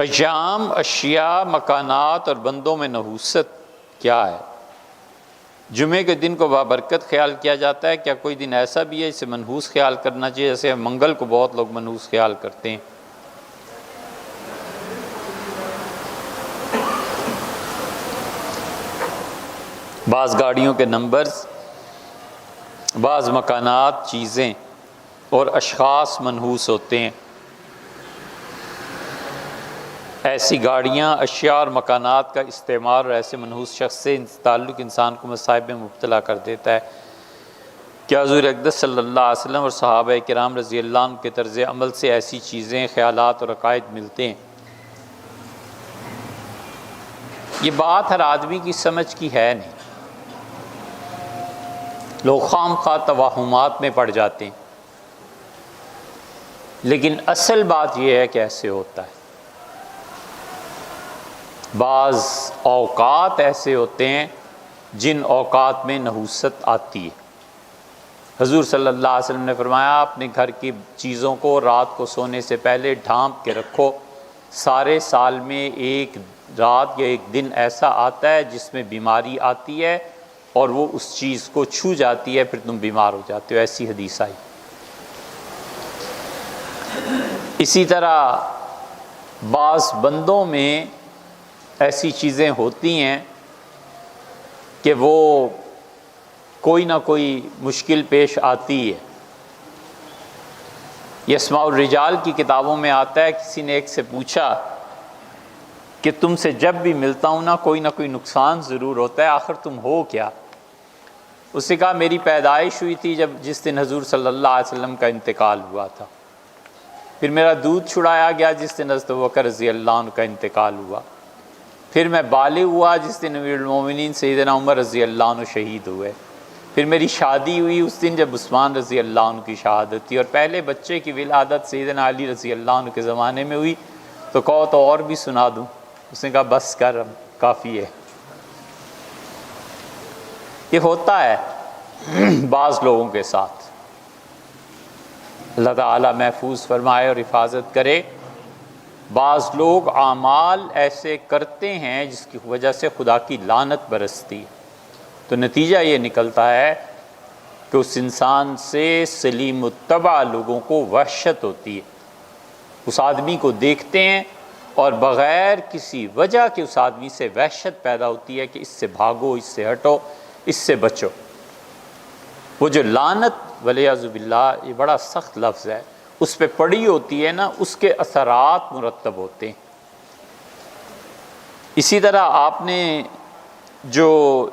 ایام، اشیاء، مکانات اور بندوں میں نحوست کیا ہے؟ جمعے کے دن کو بابرکت خیال کیا جاتا ہے، کیا کوئی دن ایسا بھی ہے اسے منحوس خیال کرنا چاہیے؟ جیسے منگل کو بہت لوگ منحوس خیال کرتے ہیں۔ بعض گاڑیوں کے نمبرز، بعض مکانات، چیزیں اور اشخاص منحوس ہوتے ہیں۔ ایسی گاڑیاں، اشیاء اور مکانات کا استعمال اور ایسے منحوس شخص سے تعلق انسان کو مصائب میں مبتلا کر دیتا ہے۔ کیا حضور اقدس صلی اللہ علیہ وسلم اور صحابہ کرام رضی اللہ عنہ کے طرز عمل سے ایسی چیزیں، خیالات اور عقائد ملتے ہیں؟ یہ بات ہر آدمی کی سمجھ کی ہے نہیں، لوگ خام خواہ توہمات میں پڑ جاتے ہیں، لیکن اصل بات یہ ہے کہ ایسے ہوتا ہے۔ بعض اوقات ایسے ہوتے ہیں جن اوقات میں نحوست آتی ہے۔ حضور صلی اللہ علیہ وسلم نے فرمایا، اپنے گھر کی چیزوں کو رات کو سونے سے پہلے ڈھانپ کے رکھو، سارے سال میں ایک رات یا ایک دن ایسا آتا ہے جس میں بیماری آتی ہے اور وہ اس چیز کو چھو جاتی ہے، پھر تم بیمار ہو جاتے ہو، ایسی حدیث آئی۔ اسی طرح بعض بندوں میں ایسی چیزیں ہوتی ہیں کہ وہ کوئی نہ کوئی مشکل پیش آتی ہے۔ یہ اسماء الرجال کی کتابوں میں آتا ہے، کسی نے ایک سے پوچھا کہ تم سے جب بھی ملتا ہوں نا کوئی کوئی نقصان ضرور ہوتا ہے، آخر تم ہو کیا؟ اس نے کہا میری پیدائش ہوئی تھی جس دن حضور صلی اللہ علیہ وسلم کا انتقال ہوا تھا، پھر میرا دودھ چھڑایا گیا جس دن حضرت ابوبکر رضی اللہ عنہ کا انتقال ہوا، پھر میں بالغ ہوا جس دن امیر المومنین سیدنا عمر رضی اللہ عنہ شہید ہوئے، پھر میری شادی ہوئی اس دن جب عثمان رضی اللہ عنہ کی شہادت تھی، اور پہلے بچے کی ولادت سیدنا علی رضی اللہ عنہ کے زمانے میں ہوئی، تو کہو تو اور بھی سنا دوں؟ اس نے کہا بس کر، اب کافی ہے۔ یہ ہوتا ہے بعض لوگوں کے ساتھ، اللہ تعالیٰ محفوظ فرمائے اور حفاظت کرے۔ بعض لوگ اعمال ایسے کرتے ہیں جس کی وجہ سے خدا کی لعنت برستی ہے، تو نتیجہ یہ نکلتا ہے کہ اس انسان سے سلیم الطبع لوگوں کو وحشت ہوتی ہے، اس آدمی کو دیکھتے ہیں اور بغیر کسی وجہ کے اس آدمی سے وحشت پیدا ہوتی ہے کہ اس سے بھاگو، اس سے ہٹو، اس سے بچو۔ وہ جو لعنت والعیاذ باللہ، یہ بڑا سخت لفظ ہے، اس پہ پڑی ہوتی ہے نا، اس کے اثرات مرتب ہوتے ہیں۔ اسی طرح آپ نے جو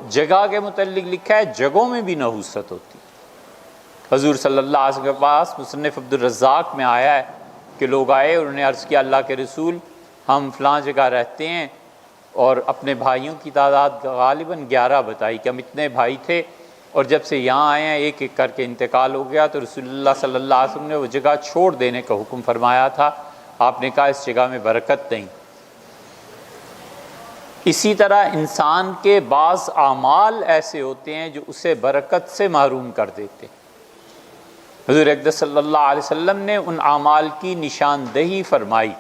جگہ کے متعلق لکھا ہے، جگہوں میں بھی نحوست ہوتی ہے۔ حضور صلی اللہ علیہ وسلم کے پاس مصنف عبد الرزاق میں آیا ہے کہ لوگ آئے اور انہوں نے عرض کیا، اللہ کے رسول ہم فلاں جگہ رہتے ہیں اور اپنے بھائیوں کی تعداد غالباً 11 بتائی کہ ہم اتنے بھائی تھے، اور جب سے یہاں آئے ہیں ایک ایک کر کے انتقال ہو گیا، تو رسول اللہ صلی اللہ علیہ وسلم نے وہ جگہ چھوڑ دینے کا حکم فرمایا تھا۔ آپ نے کہا اس جگہ میں برکت نہیں۔ اسی طرح انسان کے بعض اعمال ایسے ہوتے ہیں جو اسے برکت سے محروم کر دیتے ہیں۔ حضور اقدس صلی اللہ علیہ وسلم نے ان اعمال کی نشاندہی فرمائی۔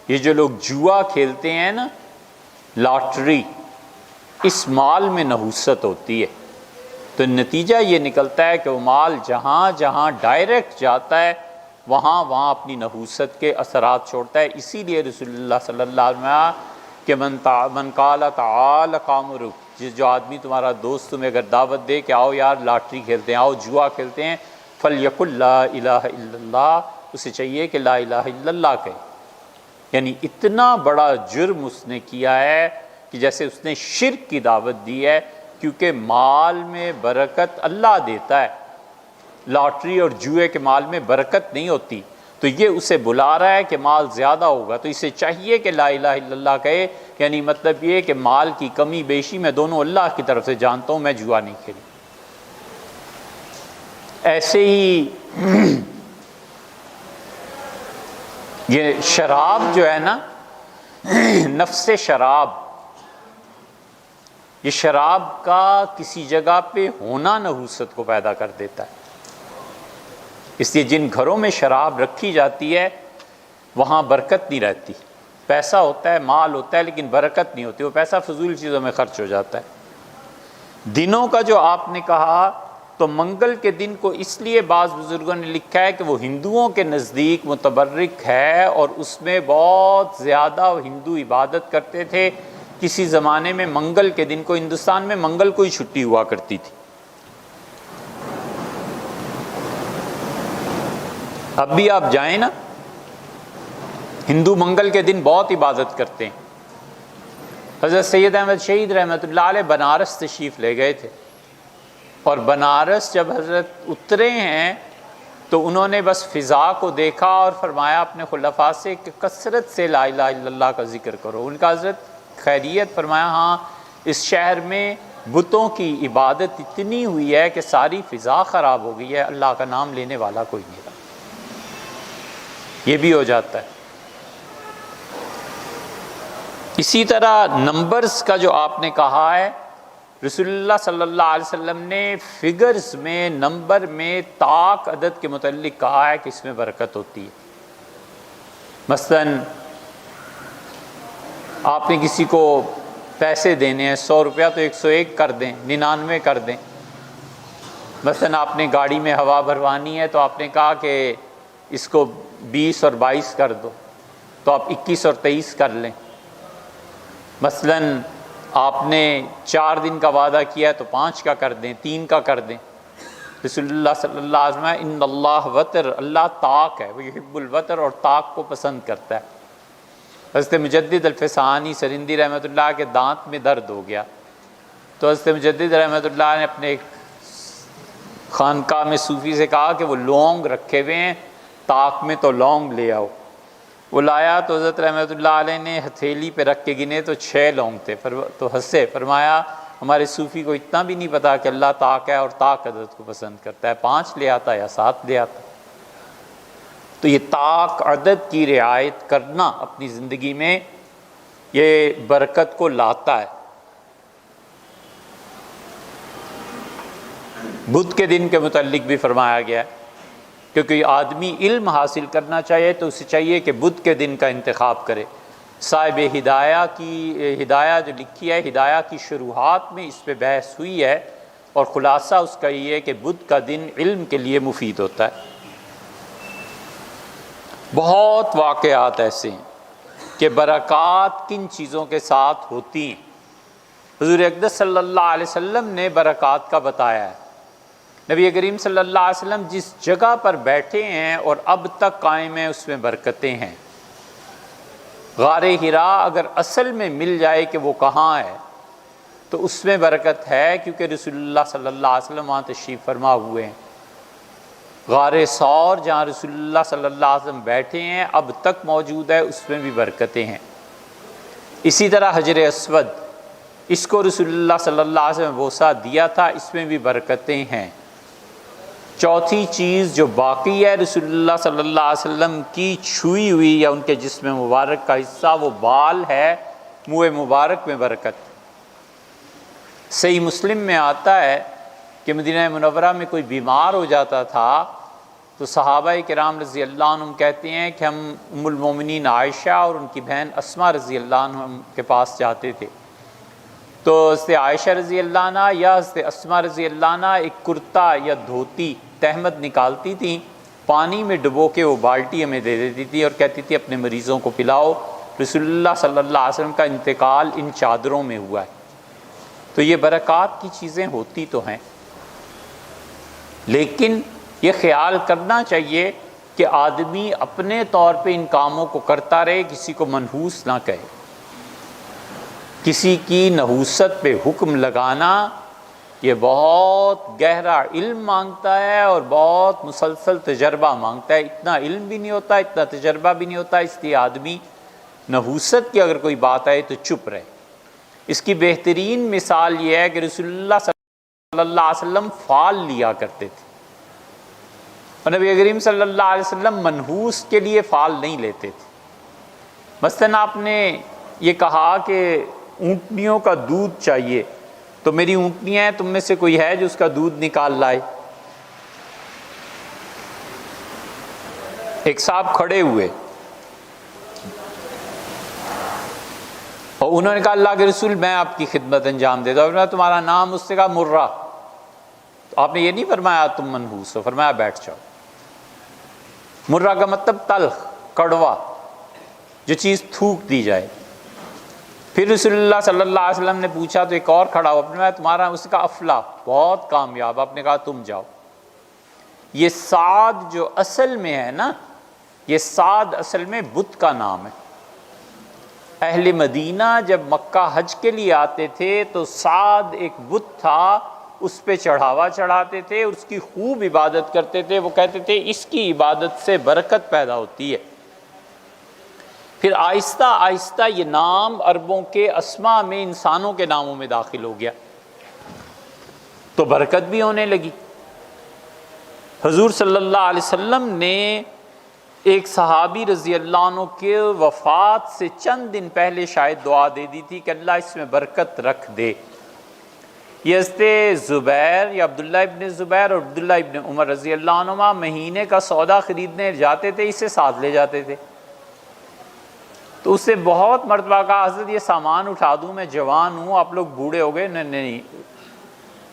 یہ جو لوگ جوا کھیلتے ہیں نا، لاٹری، اس مال میں نحوست ہوتی ہے، تو نتیجہ یہ نکلتا ہے کہ وہ مال جہاں جہاں ڈائریکٹ جاتا ہے وہاں وہاں اپنی نحوست کے اثرات چھوڑتا ہے۔ اسی لیے رسول اللہ صلی اللہ علیہ وسلم کہ من قال تعال قامرک، جو آدمی تمہارا دوست تمہیں اگر دعوت دے کہ آؤ یار لاٹری کھیلتے ہیں، آؤ جوا کھیلتے ہیں، فلیقل لا الہ الا اللہ، اسے چاہیے کہ لا الہ الا اللہ کہے۔ یعنی اتنا بڑا جرم اس نے کیا ہے کہ جیسے اس نے شرک کی دعوت دی ہے، کیونکہ مال میں برکت اللہ دیتا ہے، لاٹری اور جوئے کے مال میں برکت نہیں ہوتی، تو یہ اسے بلا رہا ہے کہ مال زیادہ ہوگا تو اسے چاہیے کہ لا الہ الا اللہ کہے، یعنی مطلب یہ کہ مال کی کمی بیشی میں دونوں اللہ کی طرف سے جانتا ہوں، میں جوا نہیں کھیلوں۔ ایسے ہی یہ شراب جو ہے نا، نفس شراب، یہ شراب کا کسی جگہ پہ ہونا نحوست کو پیدا کر دیتا ہے۔ اس لیے جن گھروں میں شراب رکھی جاتی ہے وہاں برکت نہیں رہتی، پیسہ ہوتا ہے، مال ہوتا ہے، لیکن برکت نہیں ہوتی، وہ پیسہ فضول چیزوں میں خرچ ہو جاتا ہے۔ دنوں کا جو آپ نے کہا تو منگل کے دن کو اس لیے بعض بزرگوں نے لکھا ہے کہ وہ ہندوؤں کے نزدیک متبرک ہے، اور اس میں بہت زیادہ ہندو عبادت کرتے تھے۔ کسی زمانے میں منگل کے دن کو، ہندوستان میں منگل کو ہی چھٹی ہوا کرتی تھی، اب بھی آپ جائیں نا، ہندو منگل کے دن بہت عبادت کرتے ہیں۔ حضرت سید احمد شہید رحمۃ اللہ علیہ بنارس تشریف لے گئے تھے، اور بنارس جب حضرت اترے ہیں تو انہوں نے بس فضا کو دیکھا اور فرمایا اپنے خلفاء سے کہ کثرت سے لا الہ الا اللہ کا ذکر کرو۔ ان کا حضرت خیریت فرمایا ہاں اس شہر میں بتوں کی عبادت اتنی ہوئی ہے کہ ساری فضا خراب ہو گئی ہے، اللہ کا نام لینے والا کوئی نہیں رہا۔ یہ بھی ہو جاتا ہے۔ اسی طرح نمبرز کا جو آپ نے کہا ہے، رسول اللہ صلی اللہ علیہ وسلم نے فگرز میں، نمبر میں طاق عدد کے متعلق کہا ہے کہ اس میں برکت ہوتی ہے۔ مثلا آپ نے کسی کو پیسے دینے ہیں، 100 روپیہ تو 101 کر دیں، 99 کر دیں۔ مثلا آپ نے گاڑی میں ہوا بھروانی ہے تو آپ نے کہا کہ اس کو 20 اور 22 کر دو، تو آپ 21 اور 23 کر لیں۔ مثلا آپ نے 4 دن کا وعدہ کیا ہے تو 5 کا کر دیں، 3 کا کر دیں۔ رسول اللہ صلی اللہ علیہ وسلم ان اللہ وتر، اللہ طاق ہے، وہ یحب الوتر، اور طاق کو پسند کرتا ہے۔ حضرت مجدد الفسانی سرندی رحمۃ اللہ کے دانت میں درد ہو گیا، تو حضرت مجدد رحمۃ اللہ نے اپنے خانقاہ میں صوفی سے کہا کہ وہ لونگ رکھے ہوئے ہیں، طاق میں تو لونگ لے آؤ۔ وہ لایا تو حضرت رحمۃ اللہ علیہ نے ہتھیلی پہ رکھ کے گنے تو 6 لونگ تھے، تو ہنسے، فرمایا ہمارے صوفی کو اتنا بھی نہیں پتا کہ اللہ طاق ہے اور طاق عدد کو پسند کرتا ہے، 5 لے آتا یا 7 لے آتا۔ تو یہ طاق عدد کی رعایت کرنا اپنی زندگی میں یہ برکت کو لاتا ہے۔ بدھ کے دن کے متعلق بھی فرمایا گیا ہے، کیونکہ آدمی علم حاصل کرنا چاہیے تو اسے چاہیے کہ بدھ کے دن کا انتخاب کرے۔ صاحب ہدایہ جو لکھی ہے، ہدایہ کی شروحات میں اس پہ بحث ہوئی ہے، اور خلاصہ اس کا یہ ہے کہ بدھ کا دن علم کے لیے مفید ہوتا ہے۔ بہت واقعات ایسے ہیں کہ برکات کن چیزوں کے ساتھ ہوتی ہیں۔ حضور اقدس صلی اللہ علیہ وسلم نے برکات کا بتایا ہے۔ نبی کریم صلی اللہ علیہ وسلم جس جگہ پر بیٹھے ہیں اور اب تک قائم ہیں اس میں برکتیں ہیں۔ غار حراء اگر اصل میں مل جائے کہ وہ کہاں ہے تو اس میں برکت ہے، کیونکہ رسول اللہ صلی اللہ علیہ وسلم وہاں تشریف فرما ہوئے ہیں۔ غار ثور جہاں رسول اللہ صلی اللہ علیہ وسلم بیٹھے ہیں اب تک موجود ہے، اس میں بھی برکتیں ہیں۔ اسی طرح حجر اسود، اس کو رسول اللہ صلی اللہ علیہ وسلم بوسہ دیا تھا، اس میں بھی برکتیں ہیں۔ چوتھی چیز جو باقی ہے رسول اللہ صلی اللہ علیہ وسلم کی چھوئی ہوئی یا ان کے جسم مبارک کا حصہ، وہ بال ہے، منہ مبارک میں برکت۔ صحیح مسلم میں آتا ہے کہ مدینہ منورہ میں کوئی بیمار ہو جاتا تھا تو صحابہ کرام رضی اللہ عنہم کہتے ہیں کہ ہم ام المومنین عائشہ اور ان کی بہن اسماء رضی اللہ عنہم کے پاس جاتے تھے، تو حضرت عائشہ رضی اللہ عنہ یا حضرت اسماء رضی اللہ عنہ ایک کرتا یا دھوتی تہمد نکالتی تھیں، پانی میں ڈبو کے وہ بالٹی ہمیں دے دیتی تھی اور کہتی تھی اپنے مریضوں کو پلاؤ، رسول اللہ صلی اللہ علیہ وسلم کا انتقال ان چادروں میں ہوا ہے۔ تو یہ برکات کی چیزیں ہوتی تو ہیں، لیکن یہ خیال کرنا چاہیے کہ آدمی اپنے طور پہ ان کاموں کو کرتا رہے، کسی کو منحوس نہ کہے۔ کسی کی نحوست پہ حکم لگانا یہ بہت گہرا علم مانگتا ہے اور بہت مسلسل تجربہ مانگتا ہے۔ اتنا علم بھی نہیں ہوتا، اتنا تجربہ بھی نہیں ہوتا، اس لیے آدمی نحوست کی اگر کوئی بات آئے تو چپ رہے۔ اس کی بہترین مثال یہ ہے کہ رسول اللہ صلی اللہ علیہ وسلم فال لیا کرتے تھے، اور نبی کریم صلی اللہ علیہ وسلم منحوس کے لیے فال نہیں لیتے تھے۔ مثلاً آپ نے یہ کہا کہ اونٹنیوں کا دودھ چاہیے، تو میری اونٹنیاں ہیں، تم میں سے کوئی ہے جو اس کا دودھ نکال لائے؟ ایک صاحب کھڑے ہوئے، اور انہوں نے کہا اللہ کے رسول میں آپ کی خدمت انجام دیتا ہوں. تمہارا نام؟ اس نے کہا مرہ. تو آپ نے یہ نہیں فرمایا تم منحوس ہو، فرمایا بیٹھ جاؤ. مرہ کا مطلب تلخ، کڑوا، جو چیز تھوک دی جائے. پھر رسول اللہ صلی اللہ علیہ وسلم نے پوچھا تو ایک اور کھڑا ہوا، فرمایا تمہارا؟ اس نے کہا افلاح، بہت کامیاب. آپ نے کہا تم جاؤ. یہ سعد جو اصل میں ہے نا، یہ سعد اصل میں بت کا نام ہے. اہل مدینہ جب مکہ حج کے لیے آتے تھے تو سعد ایک بت تھا، اس پہ چڑھاوا چڑھاتے تھے، اس کی خوب عبادت کرتے تھے. وہ کہتے تھے اس کی عبادت سے برکت پیدا ہوتی ہے. پھر آہستہ آہستہ یہ نام عربوں کے اسماء میں، انسانوں کے ناموں میں داخل ہو گیا، تو برکت بھی ہونے لگی. حضور صلی اللہ علیہ وسلم نے ایک صحابی رضی اللہ عنہ کے وفات سے چند دن پہلے شاید دعا دے دی تھی کہ اللہ اس میں برکت رکھ دے. یہ حضرت زبیر یا عبداللہ ابن زبیر اور عبداللہ ابن عمر رضی اللہ عنہما مہینے کا سودا خریدنے جاتے تھے، اسے ساتھ لے جاتے تھے. تو اس سے بہت مرتبہ کہا حضرت یہ سامان اٹھا دوں، میں جوان ہوں، آپ لوگ بوڑھے ہو گئے. نہیں.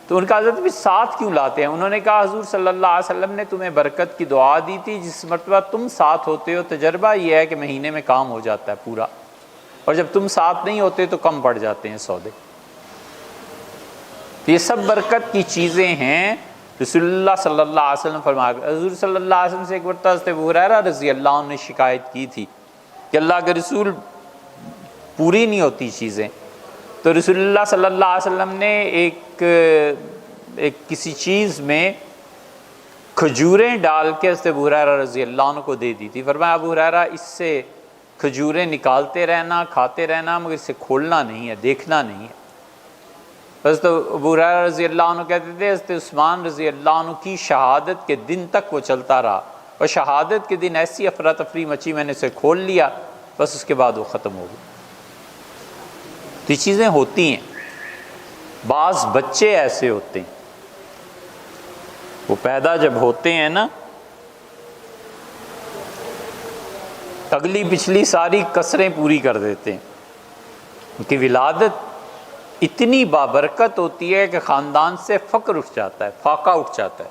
تو ان کا حضرت بھی ساتھ کیوں لاتے ہیں؟ انہوں نے کہا حضور صلی اللہ علیہ وسلم نے تمہیں برکت کی دعا دی تھی، جس مرتبہ تم ساتھ ہوتے ہو تجربہ یہ ہے کہ مہینے میں کام ہو جاتا ہے پورا، اور جب تم ساتھ نہیں ہوتے تو کم پڑ جاتے ہیں سودے. یہ سب برکت کی چیزیں ہیں. رسول اللہ صلی اللہ علیہ وسلم فرمایا، حضور صلی اللہ علیہ وسلم سے ایک مرتبہ حضرت ابو ہریرہ رضی اللہ عنہ نے شکایت کی تھی کہ اللہ کے رسول پوری نہیں ہوتی چیزیں. تو رسول اللہ صلی اللہ علیہ وسلم نے ایک کسی چیز میں کھجوریں ڈال کے حضرت ابو ہریرہ رضی اللہ عنہ کو دے دی تھی. فرمایا ابو ہریرہ اس سے کھجوریں نکالتے رہنا، کھاتے رہنا، مگر اسے کھولنا نہیں ہے، دیکھنا نہیں ہے. حضرت ابو ہریرہ رضی اللہ عنہ کہتے تھے حضرت عثمان رضی اللہ عنہ کی شہادت کے دن تک وہ چلتا رہا، اور شہادت کے دن ایسی افراتفری مچی، میں نے اسے کھول لیا، بس اس کے بعد وہ ختم ہو گئی. تو یہ چیزیں ہوتی ہیں. بعض بچے ایسے ہوتے ہیں، وہ پیدا جب ہوتے ہیں نا، اگلی پچھلی ساری کسریں پوری کر دیتے ہیں. ان کی ولادت اتنی بابرکت ہوتی ہے کہ خاندان سے فقر اٹھ جاتا ہے، فاقہ اٹھ جاتا ہے.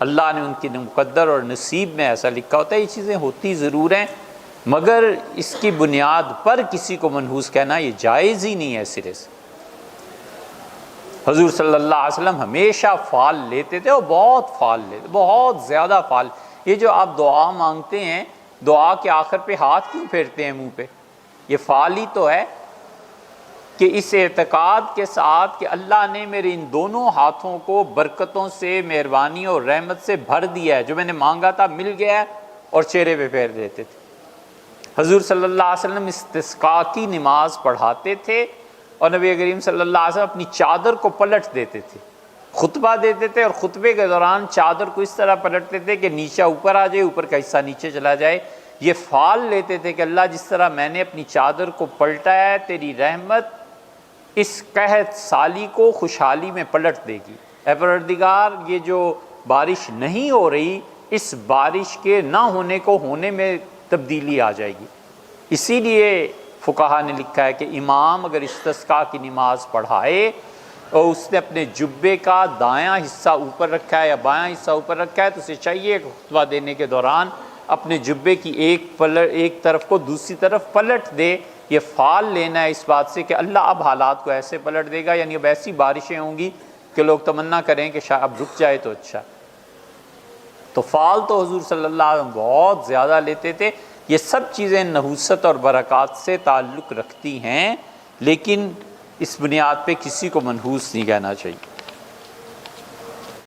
اللہ نے ان کی مقدر اور نصیب میں ایسا لکھا ہوتا ہے. یہ چیزیں ہوتی ضرور ہیں، مگر اس کی بنیاد پر کسی کو منحوس کہنا یہ جائز ہی نہیں ہے سرے سے. حضور صلی اللہ علیہ وسلم ہمیشہ فال لیتے تھے، اور بہت فال لیتے، بہت زیادہ فال. یہ جو آپ دعا مانگتے ہیں، دعا کے آخر پہ ہاتھ کیوں پھیرتے ہیں منہ پہ؟ یہ فال ہی تو ہے کہ اس اعتقاد کے ساتھ کہ اللہ نے میرے ان دونوں ہاتھوں کو برکتوں سے، مہربانی اور رحمت سے بھر دیا ہے، جو میں نے مانگا تھا مل گیا ہے، اور چہرے پہ پھیر دیتے تھے. حضور صلی اللہ علیہ وسلم استسقاء کی نماز پڑھاتے تھے، اور نبی کریم صلی اللہ علیہ وسلم اپنی چادر کو پلٹ دیتے تھے، خطبہ دیتے تھے، اور خطبے کے دوران چادر کو اس طرح پلٹتے تھے کہ نیچے اوپر آ جائے، اوپر کا حصہ نیچے چلا جائے. یہ فعال لیتے تھے کہ اللہ جس طرح میں نے اپنی چادر کو پلٹا ہے، تیری رحمت اس قحط سالی کو خوشحالی میں پلٹ دے گی. اے پروردگار، یہ جو بارش نہیں ہو رہی، اس بارش کے نہ ہونے کو ہونے میں تبدیلی آ جائے گی. اسی لیے فقہا نے لکھا ہے کہ امام اگر استسقاء کی نماز پڑھائے اور اس نے اپنے جبے کا دایاں حصہ اوپر رکھا ہے یا بایاں حصہ اوپر رکھا ہے، تو اسے چاہیے کہ خطبہ دینے کے دوران اپنے جبے کی ایک طرف کو دوسری طرف پلٹ دے. یہ فعال لینا ہے اس بات سے کہ اللہ اب حالات کو ایسے پلٹ دے گا، یعنی اب ایسی بارشیں ہوں گی کہ لوگ تمنا کریں کہ شاید اب رک جائے تو اچھا. تو فعال تو حضور صلی اللہ علیہ وسلم بہت زیادہ لیتے تھے. یہ سب چیزیں نحوست اور برکات سے تعلق رکھتی ہیں، لیکن اس بنیاد پہ کسی کو منحوس نہیں کہنا چاہیے.